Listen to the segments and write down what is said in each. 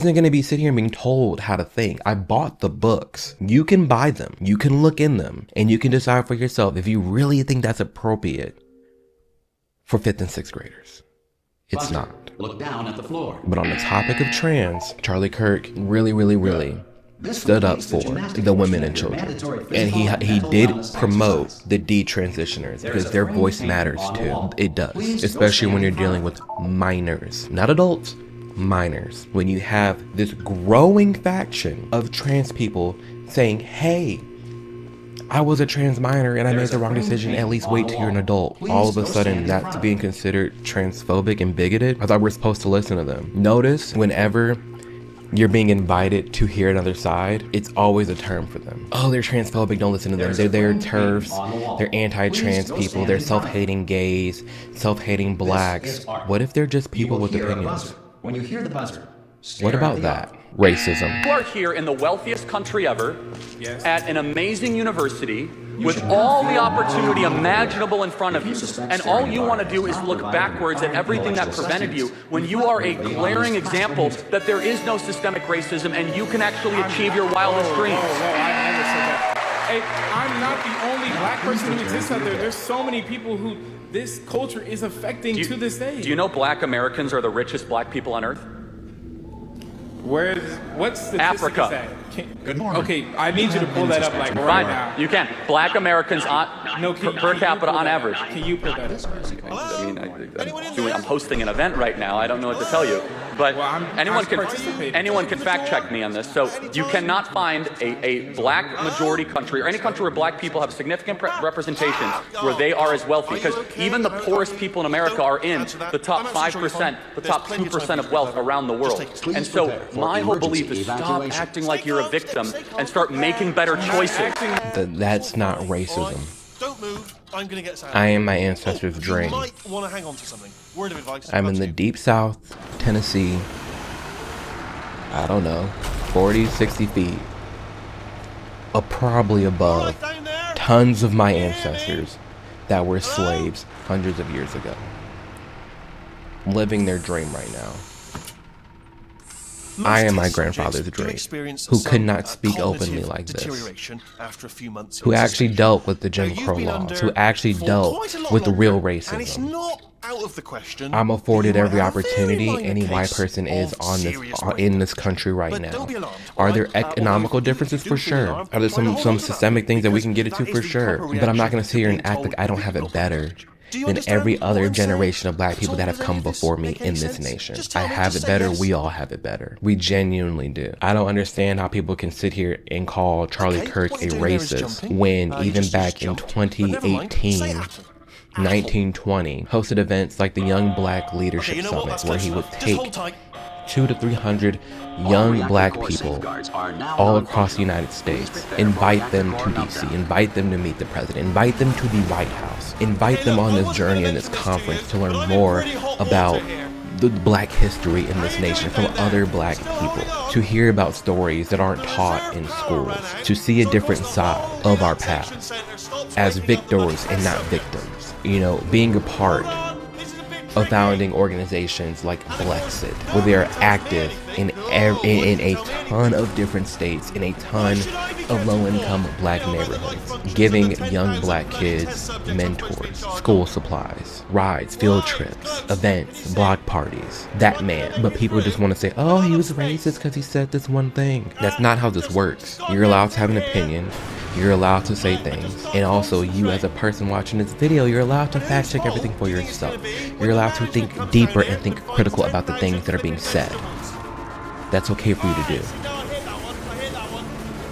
Isn't going to be sitting here being told how to think. I bought the books. You can buy them. You can look in them. And you can decide for yourself if you really think that's appropriate for 5th and 6th graders. It's not. Look down at the floor. But on the topic of trans, Charlie Kirk really stood up for the women and children. And he did promote the detransitioners because their voice matters too. It does. Especially when you're dealing with minors. Not adults. Minors. When you have this growing faction of trans people saying, hey, I was a trans minor and I made the wrong decision, at least wait till you're an adult. All of a sudden that's being considered transphobic and bigoted. I thought we were supposed to listen to them. Notice whenever you're being invited to hear another side, it's always a term for them. Oh, they're transphobic, don't listen to them. They're TERFs, they're anti-trans people, they're self-hating gays, self-hating blacks. What if they're just people with opinions? When you hear the buzzer, what about that? Racism. You are here in the wealthiest country ever, at an amazing university, with all the opportunity imaginable in front of you, and all you want to do is look backwards at everything that prevented you, when you are a glaring example that there is no systemic racism and you can actually achieve your wildest dreams. I never said that. Hey, I'm not the only black person who exists out there. There's so many people who this culture is affecting to this day. Do you know black Americans are the richest black people on earth? What's the Africa? Good morning. Okay, I need you to pull that up like right now. You can. Black Americans per capita on average. Can you put that up? I'm hosting an event right now. I don't know what to tell you. But anyone can fact check me on this. So you cannot find a black majority country or any country where black people have significant representation where they are as wealthy, because even the poorest people in America are in the top 5%, the top 2% of wealth around the world. And so my whole belief is stop acting like you're a victim and start making better choices. That's not racism. Don't move. I'm gonna get I am my ancestors' dream. You might want to hang on to something. Word of advice. I'm in the deep south, Tennessee. I don't know, 40, 60 feet. Probably above tons of my ancestors that were slaves hundreds of years ago. Living their dream right now. I am my grandfather's dream, who could not speak openly like this, who actually dealt with the Jim Crow laws, who actually dealt with the real racism. I'm afforded every opportunity any white person is in this country right now. Are there economical differences? For sure. Are there some systemic things that we can get into? For sure. But I'm not going to sit here and act like I don't have it better than every other generation of black people that have come before me in this nation. I have it better. We all have it better. We genuinely do. I don't understand how people can sit here and call Charlie Kirk a racist when even back in 2018, 1920, hosted events like the Young Black Leadership Summit, where he would take 200 to 300 young black people all across the United States, invite them to DC, invite them to meet the president, invite them to the White House, invite them on this journey and this conference to learn more about the black history in this nation from other black people, to hear about stories that aren't taught in schools, to see a different side of our past as victors and not victims. You know, being a part of founding organizations like Blexit, where they are active in a ton of different states, in a ton of low-income black neighborhoods, giving young black kids mentors, school supplies, rides, field trips, events, block parties. That man. But people just want to say, oh, he was racist because he said this one thing. That's not how this works. You're allowed to have an opinion. You're allowed to say things. And also, you as a person watching this video, you're allowed to fact check everything for yourself. You're allowed to think deeper and think critical about the things that are being said. That's okay for you to do.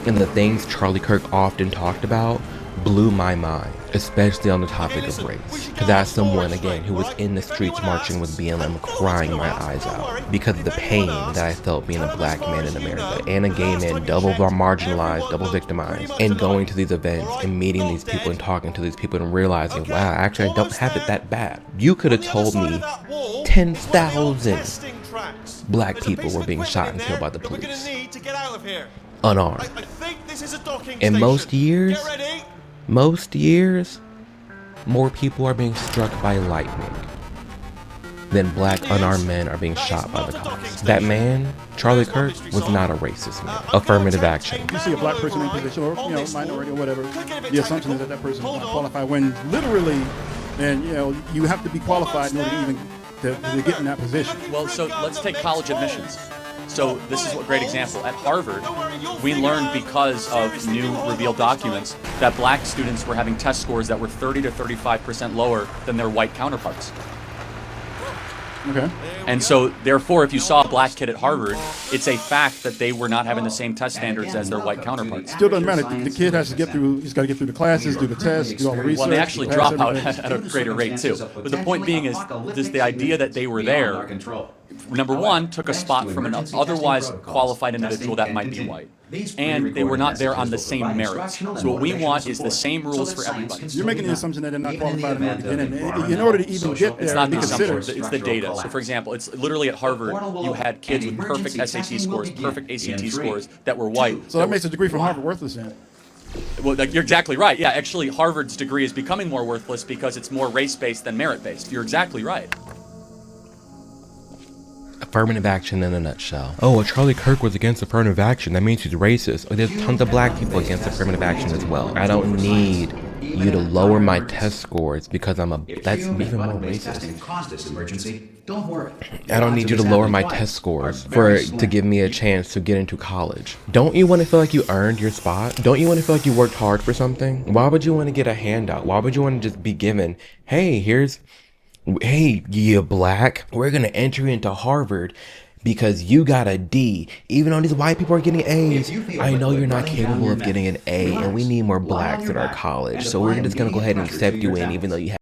And the things Charlie Kirk often talked about blew my mind, especially on the topic of race. Because as someone, again, who was in the streets marching with BLM, crying my eyes out because of the pain that I felt being a black man in America and a gay man, double marginalized, double victimized, and going to these events and meeting these people and talking to these people and realizing, wow, actually I don't have it that bad. You could have told me 10,000 black people were being shot and killed by the police, unarmed. And most years, more people are being struck by lightning then black unarmed men are being shot by the cops. That man, Charlie Kirk, was not a racist man. Affirmative action. You see a black person in position, or minority or whatever, the assumption is that that person is not qualified, when literally, and you have to be qualified in order to even to get in that position. Well, so let's take college admissions. So this is a great example. At Harvard, we learned because of new revealed documents that black students were having test scores that were 30 to 35% lower than their white counterparts. Okay. And so, therefore, if you saw a black kid at Harvard, it's a fact that they were not having the same test standards as their white counterparts. Still doesn't matter. The kid has to get through. He's got to get through the classes, do the tests, do all the research. Well, they actually drop out at a greater rate too. But the point being is, the idea that they were there, number one, took a spot from an otherwise qualified individual that might be white. And they were not there on the same merits. So what we want is the same rules for everybody. You're making the assumption that they're not qualified in order to get in. In order to even get there, it's not the considered. assumption, it's the data. So for example, it's literally at Harvard, you had kids with perfect SAT scores, perfect ACT scores that were white. So that makes a degree from Harvard worthless then. Well, you're exactly right. Yeah, actually, Harvard's degree is becoming more worthless because it's more race-based than merit-based. You're exactly right. Affirmative action in a nutshell. Oh, well, Charlie Kirk was against affirmative action. That means he's racist. Oh, there's tons of black people against affirmative action as well. I don't need you to lower my test scores because that's even more racist. Don't worry. I don't need you to lower my test scores to give me a chance to get into college. Don't you want to feel like you earned your spot? Don't you want to feel like you worked hard for something? Why would you want to get a handout? Why would you want to just be given, hey, you black, we're going to enter you into Harvard because you got a D. Even though these white people are getting A's, I know you're not capable of getting an A, and we need more blacks at our college. So we're just going to go ahead and accept you in even though you have